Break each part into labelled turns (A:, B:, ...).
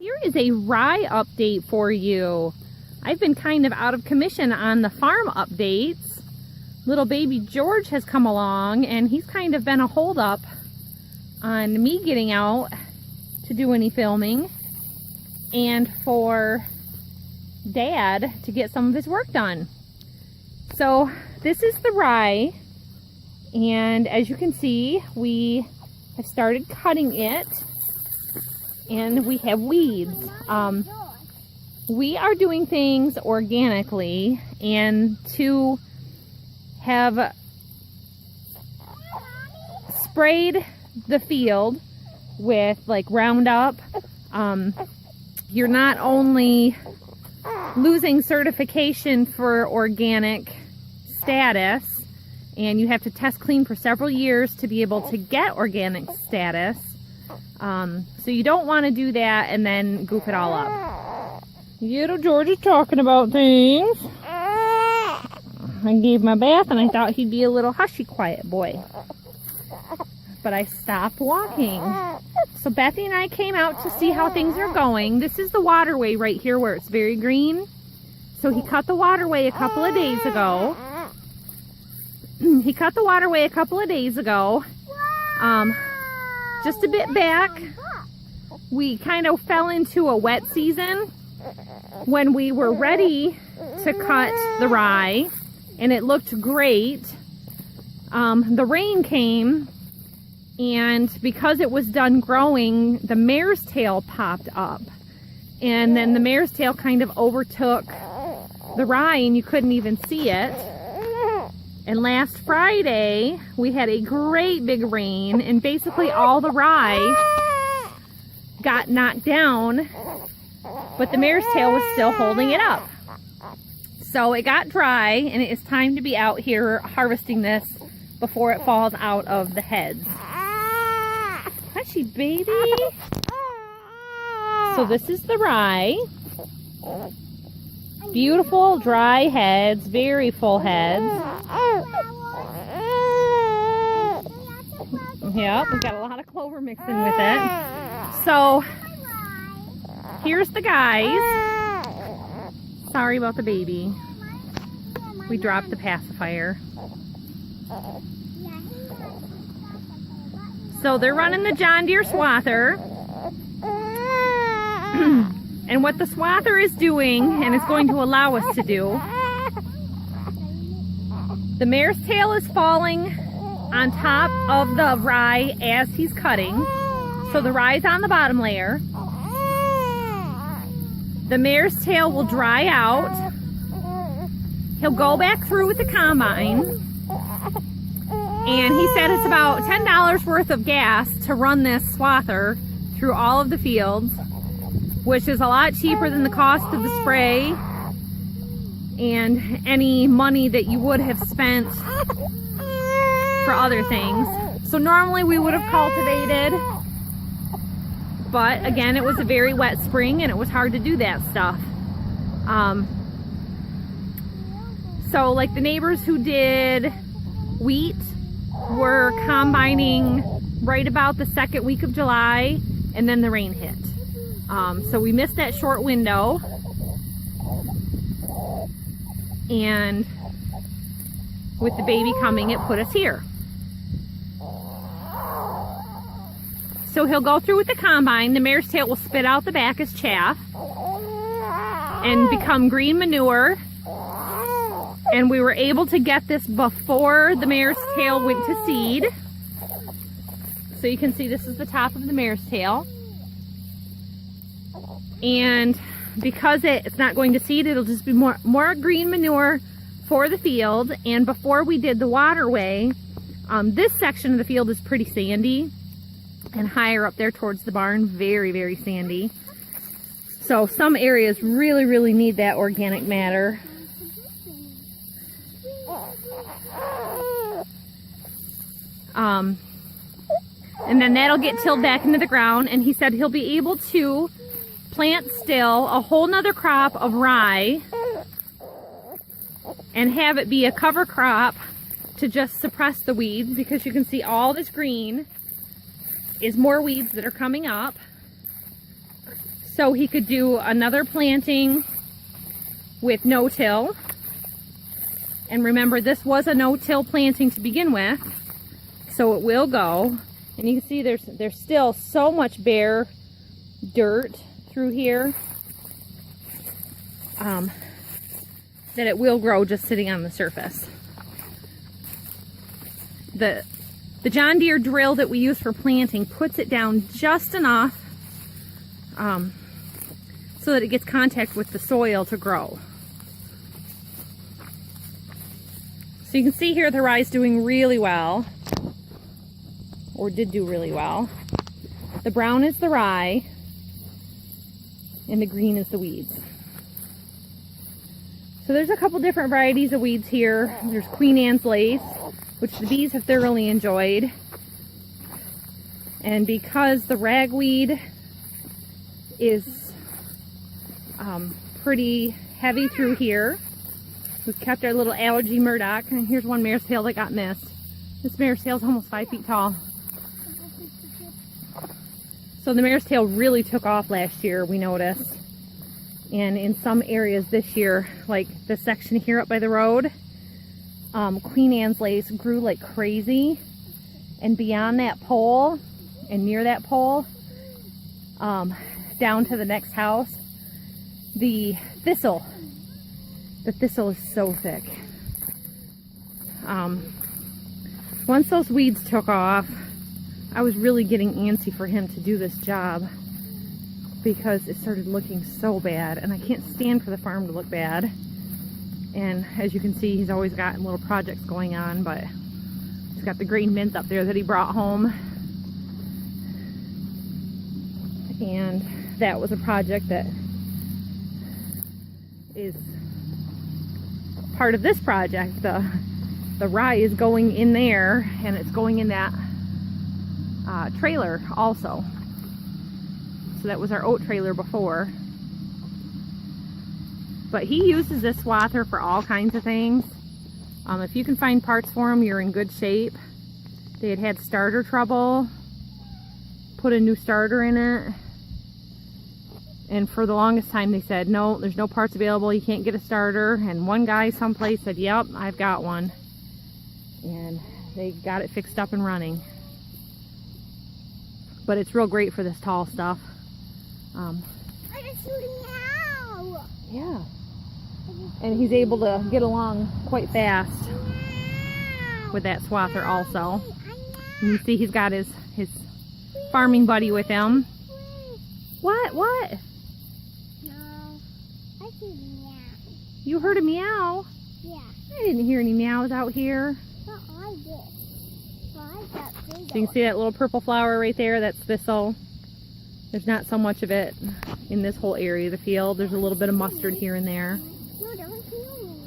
A: Here is a rye update for you. I've been kind of out of commission on the farm updates. Little baby George has come along and he's kind of been a holdup on me getting out to do any filming and for Dad to get some of his work done. So this is the rye, and as you can see, we have started cutting it. And we have weeds. We are doing things organically, and to have sprayed the field with like Roundup, you're not only losing certification for organic status, and you have to test clean for several years to be able to get organic status. So you don't want to do that and then goof it all up. Little George is talking about things. I gave him a bath and I thought he'd be a little hushy quiet boy. But I stopped walking. So Bethy and I came out to see how things are going. This is the waterway right here where it's very green. So he cut the waterway a couple of days ago. Just a bit back, we kind of fell into a wet season when we were ready to cut the rye, and it looked great. The rain came, and because it was done growing, the mare's tail popped up, and then the mare's tail kind of overtook the rye and you couldn't even see it. And last Friday, we had a great big rain, and basically all the rye got knocked down, but the mare's tail was still holding it up. So it got dry, and it is time to be out here harvesting this before it falls out of the heads. Hushy, baby. So this is the rye. Beautiful dry heads, very full heads. Yep, we got a lot of clover mixed in with it. So here's the guys. Sorry about the baby. We dropped the pacifier. So they're running the John Deere swather. And what the swather is doing, and is going to allow us to do, the mare's tail is falling on top of the rye as he's cutting. So the rye's on the bottom layer. The mare's tail will dry out. He'll go back through with the combine. And he said it's about $10 worth of gas to run this swather through all of the fields, which is a lot cheaper than the cost of the spray and any money that you would have spent for other things. So normally we would have cultivated, but again, it was a very wet spring and it was hard to do that stuff. So like the neighbors who did wheat were combining right about the second week of July, and then the rain hit. So we missed that short window, and with the baby coming, it put us here. So he'll go through with the combine. The mare's tail will spit out the back as chaff and become green manure. And we were able to get this before the mare's tail went to seed. So you can see this is the top of the mare's tail. And because it's not going to seed, it'll just be more green manure for the field. And before we did the waterway, this section of the field is pretty sandy, and higher up there towards the barn, very, very sandy. So some areas really, really need that organic matter. And then that'll get tilled back into the ground, and he said he'll be able to plant still a whole nother crop of rye and have it be a cover crop to just suppress the weeds, because you can see all this green is more weeds that are coming up. so he could do another planting with no-till. And remember, this was a no-till planting to begin with, so it will go. And you can see there's still so much bare dirt through here that it will grow just sitting on the surface. The John Deere drill that we use for planting puts it down just enough so that it gets contact with the soil to grow. So you can see here the rye is doing really well, or did do really well. The brown is the rye, and the green is the weeds. So there's a couple different varieties of weeds here. There's Queen Anne's lace, which the bees have thoroughly enjoyed. And because the ragweed is pretty heavy through here, we've kept our little allergy Murdoch. And here's one mare's tail that got missed. This mare's tail is almost 5 feet tall. So the mare's tail really took off last year, we noticed. And in some areas this year, like this section here up by the road, Queen Anne's lace grew like crazy. And beyond that pole, and near that pole, down to the next house, the thistle is so thick. Once those weeds took off, I was really getting antsy for him to do this job because it started looking so bad, and I can't stand for the farm to look bad. And as you can see, he's always got little projects going on, but he's got the green mint up there that he brought home. And that was a project that is part of this project. The rye is going in there, and it's going in that trailer also. So that was our oat trailer before. But he uses this swather for all kinds of things. If you can find parts for him, you're in good shape. They had starter trouble. Put a new starter in it. And for the longest time they said, no, there's no parts available, you can't get a starter. And one guy someplace said, yep, I've got one. And they got it fixed up and running. But it's real great for this tall stuff. Yeah. And he's able to get along quite fast with that swather also. And you see he's got his farming buddy with him. What? What?
B: No, I heard a meow.
A: You heard a meow?
B: Yeah.
A: I didn't hear any meows out here.
B: But I did. Well, I got big.
A: So you can see that little purple flower right there, that's thistle. There's not so much of it in this whole area of the field. There's a little bit of mustard here and there.
B: No, don't kill me.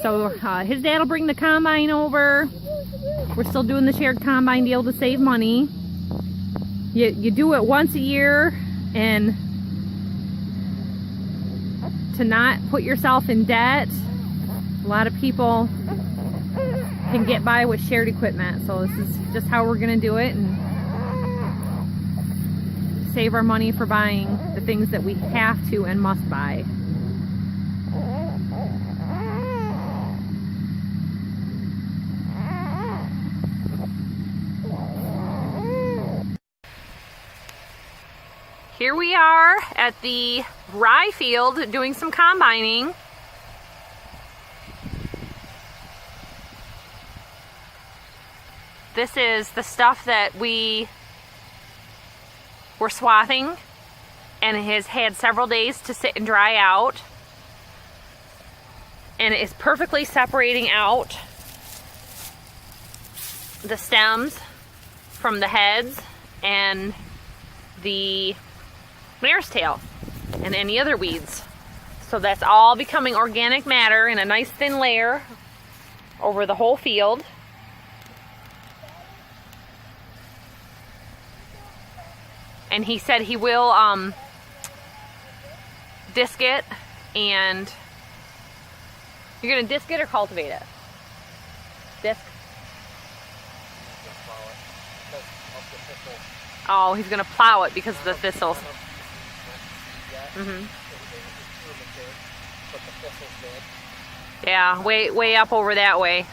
A: So his dad will bring the combine over. We're still doing the shared combine deal to save money. You do it once a year, and to not put yourself in debt. A lot of people can get by with shared equipment, so this is just how we're going to do it, and save our money for buying the things that we have to and must buy. Here we are at the rye field doing some combining. This is the stuff that we were swathing, and it has had several days to sit and dry out. And it is perfectly separating out the stems from the heads and the mare's tail and any other weeds. So that's all becoming organic matter in a nice thin layer over the whole field. And he said he will disc it. And you're gonna disc it or cultivate it? Disc. Oh, he's gonna plow it because of the thistles. Yeah, way up over that way.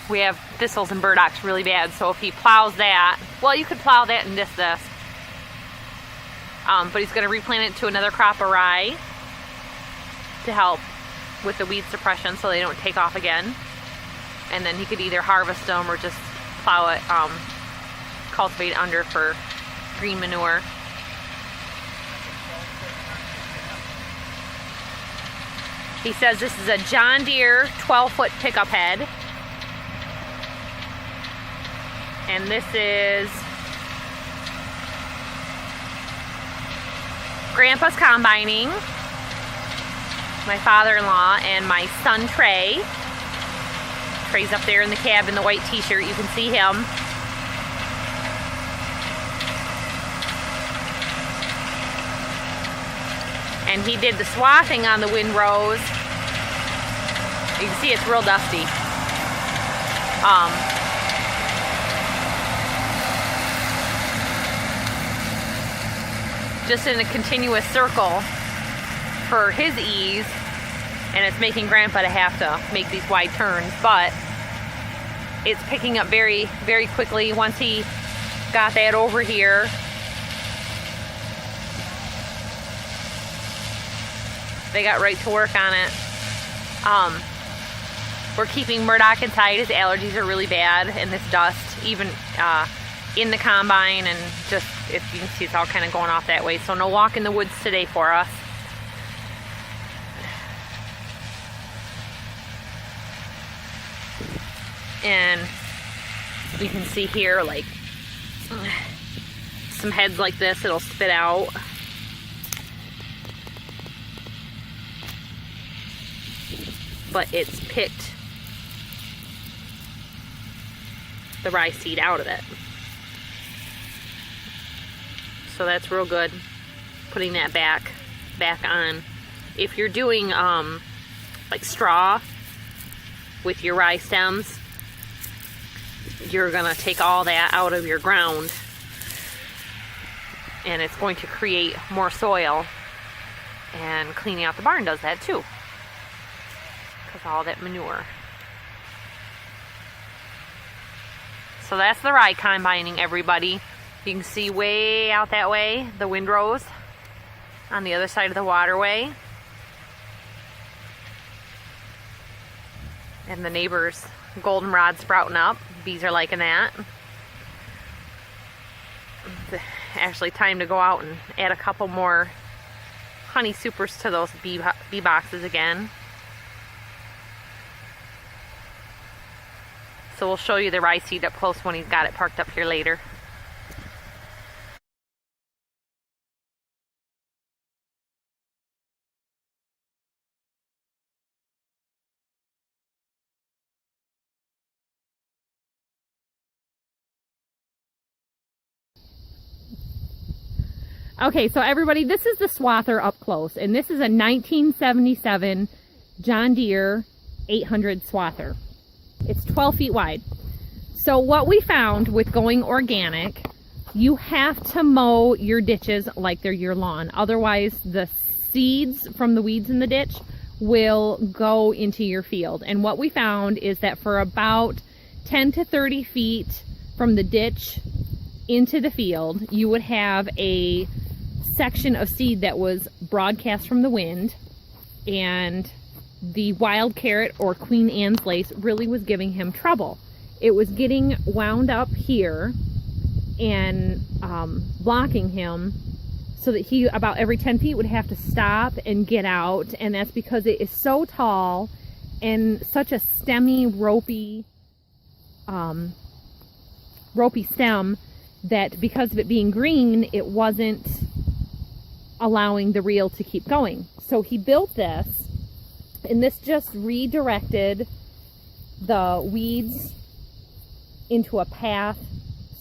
A: We have thistles and burdocks really bad, so if he plows that, well, you could plow that and this. But he's gonna replant it to another crop of rye to help with the weed suppression so they don't take off again. And then he could either harvest them or just plow it, cultivate under for green manure. He says this is a John Deere 12-foot pickup head. And this is Grandpa's combining. My father-in-law and my son Trey. Trey's up there in the cab in the white t-shirt. You can see him. And he did the swathing on the windrows. You can see it's real dusty. Just in a continuous circle for his ease, and it's making Grandpa to have to make these wide turns, but it's picking up very, very quickly. Once he got that over here, they got right to work on it. We're keeping Murdoch inside. His allergies are really bad, and this dust, even in the combine, and just, if you can see, it's all kind of going off that way. So no walk in the woods today for us. And you can see here, like, some heads like this, it'll spit out. But it's picked the rye seed out of it. So that's real good, putting that back on. If you're doing like straw with your rye stems, you're gonna take all that out of your ground, and it's going to create more soil, and cleaning out the barn does that too, because all that manure. So that's the rye combining, everybody. You can see way out that way, the windrows on the other side of the waterway. And the neighbor's goldenrod sprouting up. Bees are liking that. It's actually time to go out and add a couple more honey supers to those bee boxes again. So we'll show you the rye seed up close when he's got it parked up here later. Okay, so everybody, this is the swather up close, and this is a 1977 John Deere 800 swather. It's 12 feet wide. So what we found with going organic, you have to mow your ditches like they're your lawn. Otherwise, the seeds from the weeds in the ditch will go into your field. And what we found is that for about 10 to 30 feet from the ditch into the field, you would have a section of seed that was broadcast from the wind, and the wild carrot or Queen Anne's lace really was giving him trouble. It was getting wound up here and blocking him, so that he about every 10 feet would have to stop and get out, and that's because it is so tall and such a stemmy, ropey stem, that because of it being green, it wasn't allowing the reel to keep going. So he built this, and this just redirected the weeds into a path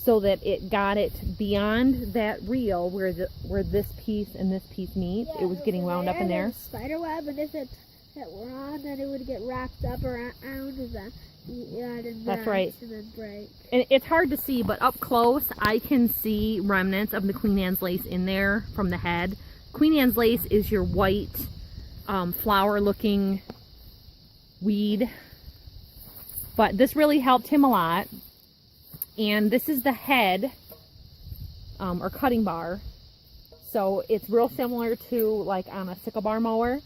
A: so that it got it beyond that reel where this piece and this piece meet. Yeah, it was getting wound up in there.
B: Spider web, and if it were on, then it would get wrapped up around the You added
A: That's
B: that
A: right.
B: to the break.
A: And it's hard to see, but up close, I can see remnants of the Queen Anne's lace in there from the head. Queen Anne's lace is your white, flower-looking weed. But this really helped him a lot. And this is the head, or cutting bar. So it's real similar to like on a sickle bar mower.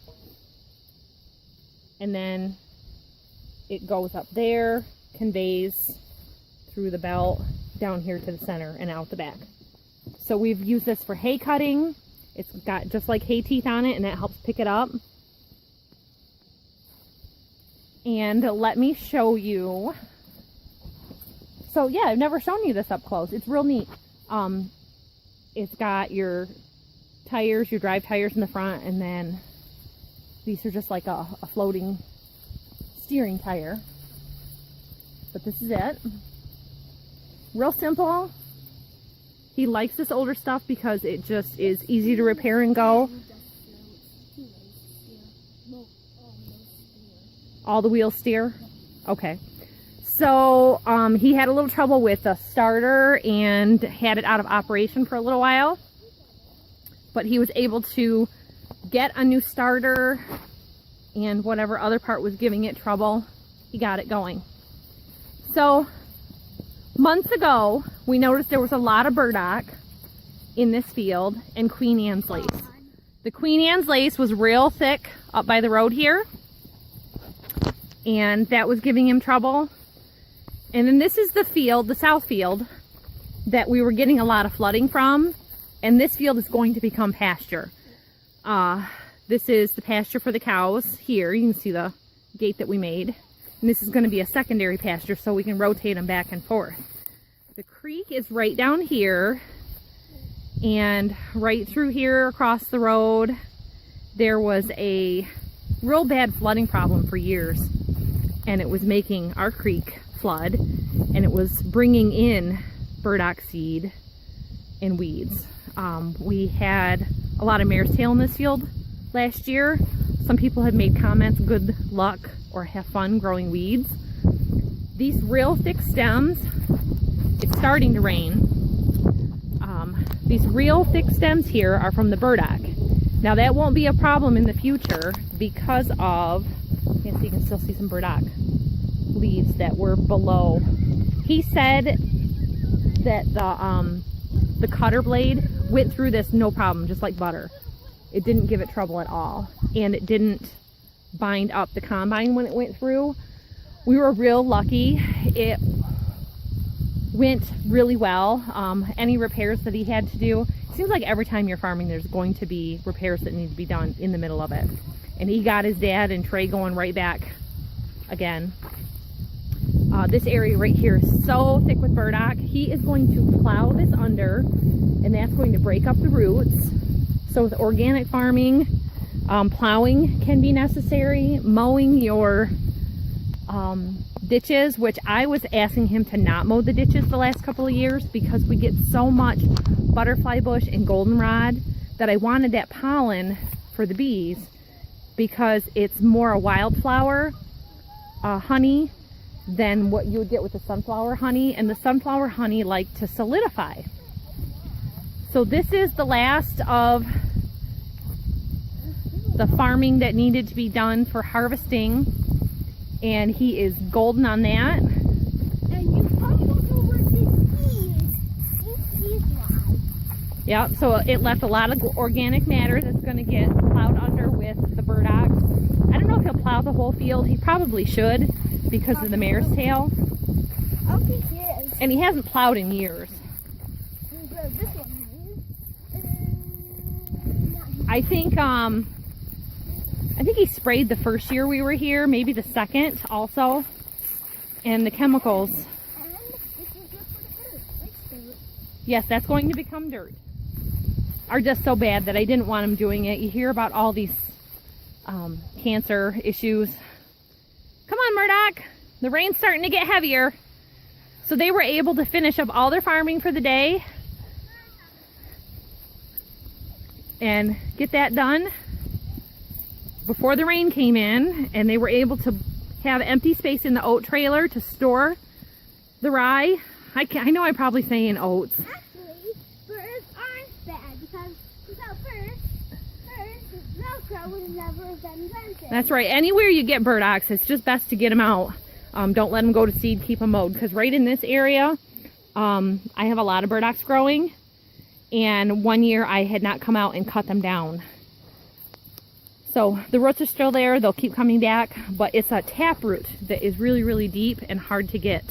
A: And then it goes up there, conveys through the belt down here to the center and out the back. So we've used this for hay cutting. It's got just like hay teeth on it, and that helps pick it up. And let me show you. So yeah, I've never shown you this up close. It's real neat. It's got your tires, your drive tires in the front, and then these are just like a floating steering tire. But this is it. Real simple. He likes this older stuff because it just is easy to repair and go. All the wheels steer? Okay. So he had a little trouble with the starter and had it out of operation for a little while. But he was able to get a new starter, and whatever other part was giving it trouble, he got it going. So months ago, we noticed there was a lot of burdock in this field and Queen Anne's lace. The Queen Anne's lace was real thick up by the road here, and that was giving him trouble. And then this is the field, the south field, that we were getting a lot of flooding from, and this field is going to become pasture. This is the pasture for the cows here. You can see the gate that we made. And this is going to be a secondary pasture, so we can rotate them back and forth. The creek is right down here, and right through here across the road, there was a real bad flooding problem for years, and it was making our creek flood, and it was bringing in burdock seed and weeds. We had a lot of mare's tail in this field last year. Some people have made comments, good luck or have fun growing weeds. These real thick stems, it's starting to rain. These real thick stems here are from the burdock. Now that won't be a problem in the future because of, you can still see some burdock leaves that were below. He said that the cutter blade went through this no problem, just like butter. It didn't give it trouble at all, and it didn't bind up the combine when it went through. We were real lucky. It went really well. Any repairs that he had to do, it seems like every time you're farming there's going to be repairs that need to be done in the middle of it. And he got his dad and Trey going right back again. This area right here is so thick with burdock. He is going to plow this under, and that's going to break up the roots. So with organic farming, plowing can be necessary. Mowing your ditches, which I was asking him to not mow the ditches the last couple of years because we get so much butterfly bush and goldenrod that I wanted that pollen for the bees because it's more a wildflower honey than what you would get with the sunflower honey, and the sunflower honey like to solidify. So this is the last of the farming that needed to be done for harvesting, and he is golden on that.
B: And you probably don't know where this is live.
A: Yeah, so it left a lot of organic matter that's going to get plowed under with the burdocks. I don't know if he'll plow the whole field. He probably should because of the mare's tail.
B: Okay, yes.
A: And he hasn't plowed in years.
B: This one is.
A: I think he sprayed the first year we were here, maybe the second also. And the chemicals.
B: And this is good for the dirt.
A: Yes, that's going to become dirt. Are just so bad that I didn't want him doing it. You hear about all these cancer issues. Come on, Murdoch. The rain's starting to get heavier. So they were able to finish up all their farming for the day and get that done before the rain came in, and they were able to have empty space in the oat trailer to store the rye. I know I'm probably saying oats.
B: Actually, birds aren't bad because without birds, Velcro would never have been invented.
A: That's right. Anywhere you get burdocks, it's just best to get them out. Don't let them go to seed, keep them mowed. Because right in this area, I have a lot of burdocks growing. And one year I had not come out and cut them down. So the roots are still there. They'll keep coming back. But it's a taproot that is really, really deep and hard to get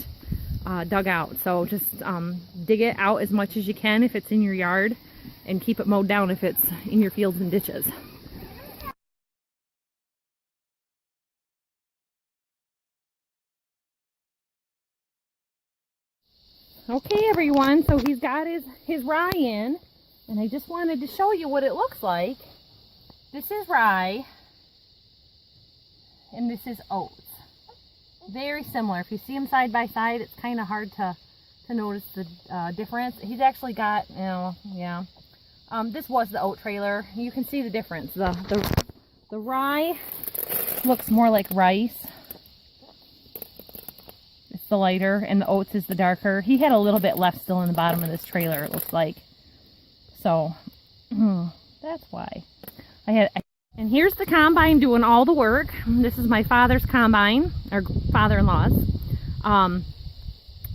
A: dug out. So just dig it out as much as you can if it's in your yard. And keep it mowed down if it's in your fields and ditches. Okay, everyone, so he's got his rye in, and I just wanted to show you what it looks like. This is rye, and this is oats. Very similar. If you see them side by side, it's kind of hard to notice the difference. He's actually got, you know, yeah. This was the oat trailer. You can see the difference. The rye looks more like rice. It's the lighter, and the oats is the darker. He had a little bit left still in the bottom of this trailer, it looks like. So, that's why. And here's the combine doing all the work. This is my father's combine, or father-in-law's.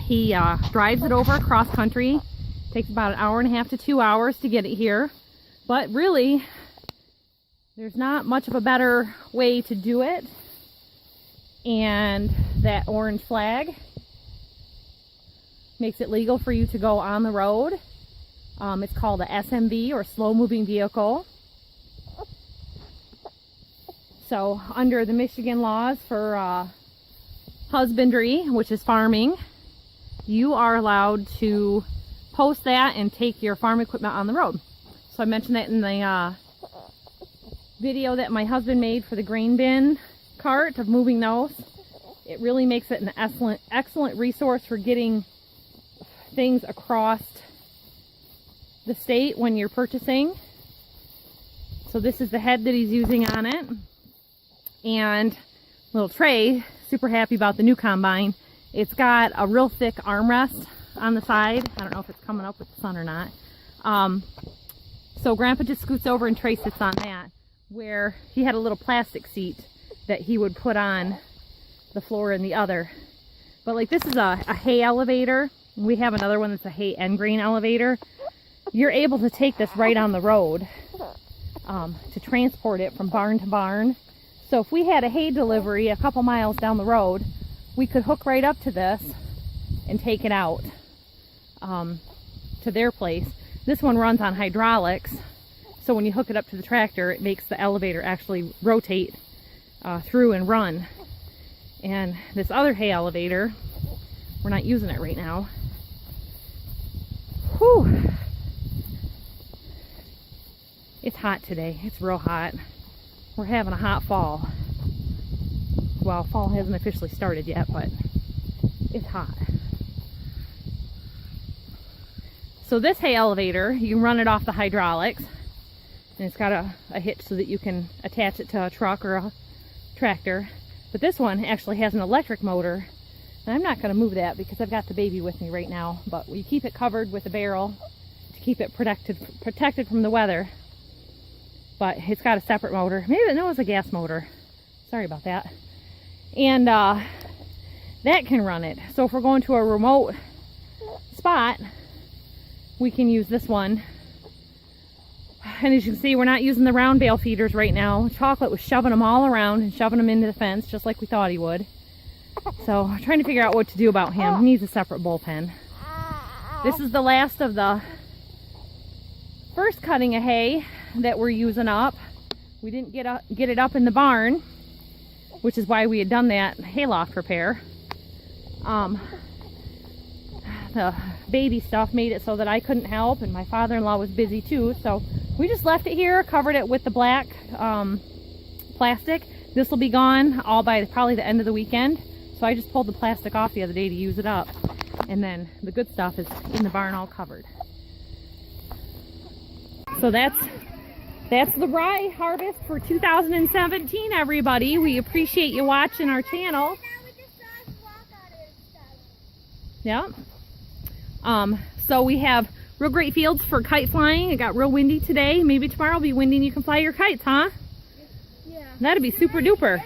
A: He drives it over cross country. Takes about an hour and a half to 2 hours to get it here. But really, there's not much of a better way to do it. And that orange flag makes it legal for you to go on the road. It's called a SMV, or slow moving vehicle. So under the Michigan laws for husbandry, which is farming, you are allowed to post that and take your farm equipment on the road. So I mentioned that in the video that my husband made for the grain bin cart of moving those. It really makes it an excellent resource for getting things across the state when you're purchasing. So this is the head that he's using on it. And little Trey, super happy about the new combine. It's got a real thick armrest on the side. I don't know if it's coming up with the sun or not. So Grandpa just scoots over and Trey sits on that, where he had a little plastic seat that he would put on the floor in the other. But like, this is a hay elevator. We have another one that's a hay and grain elevator. You're able to take this right on the road to transport it from barn to barn. So if we had a hay delivery a couple miles down the road, we could hook right up to this and take it out to their place. This one runs on hydraulics, so when you hook it up to the tractor, it makes the elevator actually rotate through and run. And this other hay elevator, we're not using it right now. Whew. It's hot today. It's real hot. We're having a hot fall. Well, fall hasn't officially started yet, but it's hot. So this hay elevator, you can run it off the hydraulics, and it's got a hitch so that you can attach it to a truck or a tractor. But this one actually has an electric motor, and I'm not going to move that because I've got the baby with me right now. But we keep it covered with a barrel to keep it protected from the weather. But it's got a separate motor. Maybe no, it's a gas motor. Sorry about that. And that can run it. So if we're going to a remote spot, we can use this one. And as you can see, we're not using the round bale feeders right now. Chocolate was shoving them all around and shoving them into the fence, just like we thought he would. So I'm trying to figure out what to do about him. He needs a separate bullpen. This is the last of the first cutting of hay that we're using up. We didn't get it up in the barn, which is why we had done that hayloft repair. The baby stuff made it so that I couldn't help, and my father-in-law was busy too, so we just left it here, covered it with the black plastic. This will be gone all by probably the end of the weekend, so I just pulled the plastic off the other day to use it up, and then the good stuff is in the barn all covered. So that's That's the rye harvest for 2017, everybody. We appreciate you watching our channel.
B: Now we just saw us walk out of it stuff.
A: Yeah. So we have real great fields for kite flying. It got real windy today. Maybe tomorrow will be windy and you can fly your kites, huh?
B: Yeah.
A: That'd be super duper.